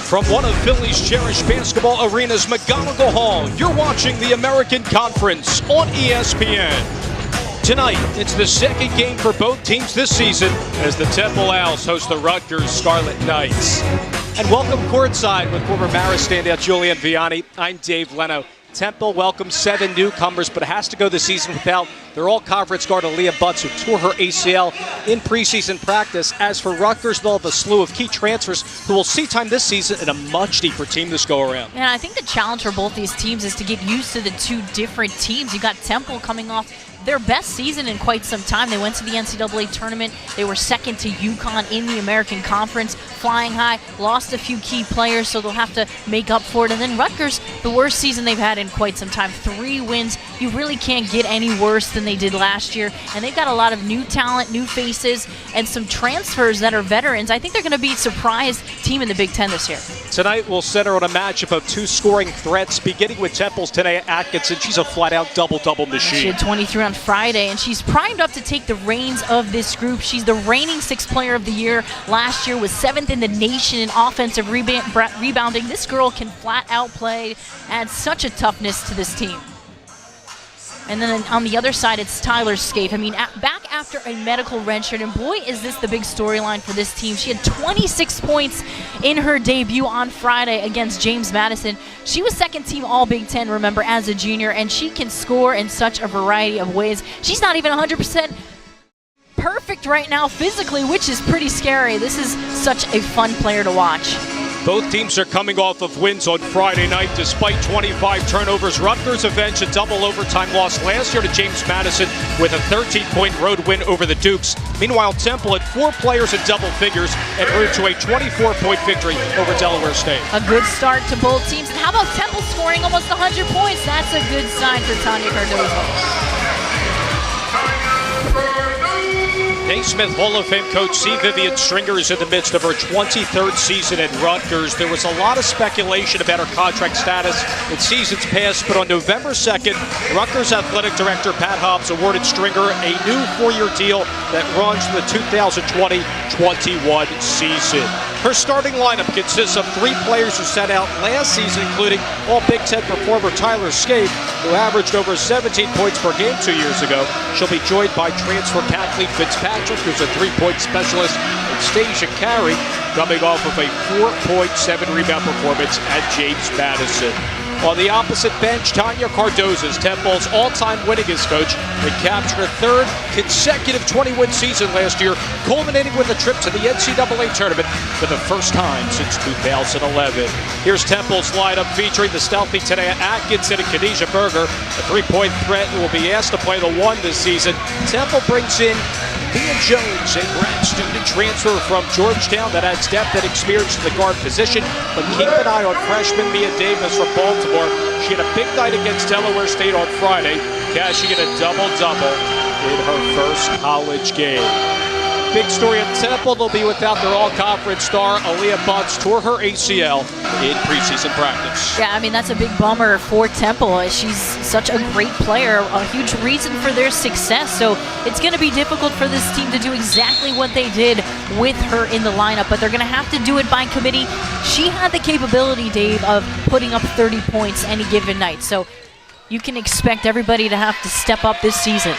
From one of Philly's cherished basketball arenas, McGonigal Hall, you're watching the American Conference on ESPN. Tonight, it's the second game for both teams this season as the Temple Owls host the Rutgers Scarlet Knights. And welcome courtside with former Marist standout Julian Viani. I'm Dave Leno. Temple welcomes 7 newcomers, but has to go the season without their all-conference guard Aaliyah Butts, who tore her ACL in preseason practice. As for Rutgers, they'll have a slew of key transfers who will see time this season in a much deeper team this go-around. And I think the challenge for both these teams is to get used to the two different teams. You got Temple coming off their best season in quite some time. They went to the NCAA tournament. They were second to UConn in the American Conference, flying high, lost a few key players, so they'll have to make up for it. And then Rutgers, the worst season they've had in quite some time. 3 wins. You really can't get any worse than they did last year. And they've got a lot of new talent, new faces, and some transfers that are veterans. I think they're going to be a surprise team in the Big Ten this year. Tonight we'll center on a matchup of 2 scoring threats, beginning with Temple's Tanae Atkinson. She's a flat-out double-double machine. She had 23 on Friday, and she's primed up to take the reins of this group. She's the reigning 6th player of the year. Last year was 7th in the nation in offensive rebounding. This girl can flat-out play, add such a toughness to this team. And then on the other side, it's Tyler Scaife. I mean, back after a medical redshirt, and boy, is this the big storyline for this team. She had 26 points in her debut on Friday against James Madison. She was second team All-Big Ten, remember, as a junior, and she can score in such a variety of ways. She's not even 100% perfect right now physically, which is pretty scary. This is such a fun player to watch. Both teams are coming off of wins on Friday night despite 25 turnovers. Rutgers avenged a double overtime loss last year to James Madison with a 13-point road win over the Dukes. Meanwhile, Temple had 4 players in double figures and grew to a 24-point victory over Delaware State. A good start to both teams. And how about Temple scoring almost 100 points? That's a good sign for Tanya Cardozo. Naismith Hall of Fame coach C. Vivian Stringer is in the midst of her 23rd season at Rutgers. There was a lot of speculation about her contract status in seasons past, but on November 2nd, Rutgers Athletic Director Pat Hobbs awarded Stringer a new 4-year deal that runs the 2020-21 season. Her starting lineup consists of 3 players who sat out last season, including All-Big Ten performer Tyler Scaife, who averaged over 17 points per game 2 years ago. She'll be joined by transfer Kathleen Fitzpatrick, who's a 3-point specialist, and Stasia Carey, coming off of a 4.7 rebound performance at James Madison. On the opposite bench, Tanya Cardozo is Temple's all-time winningest coach and captured a 3rd consecutive 20-win season last year, culminating with a trip to the NCAA tournament for the first time since 2011. Here's Temple's lineup featuring the stealthy Tanae Atkinson and Khadijah Berger, a 3-point threat who will be asked to play the 1 this season. Temple brings in Mia Jones, a grad student transfer from Georgetown that adds depth and experience to the guard position, but keep an eye on freshman Mia Davis from Baltimore. She had a big night against Delaware State on Friday, cashing in a double-double in her first college game. Big story at Temple, they'll be without their all-conference star. Aaliyah Butts tore her ACL in preseason practice. Yeah, I mean, that's a big bummer for Temple. She's such a great player, a huge reason for their success. So it's going to be difficult for this team to do exactly what they did with her in the lineup, but they're going to have to do it by committee. She had the capability, Dave, of putting up 30 points any given night. So you can expect everybody to have to step up this season.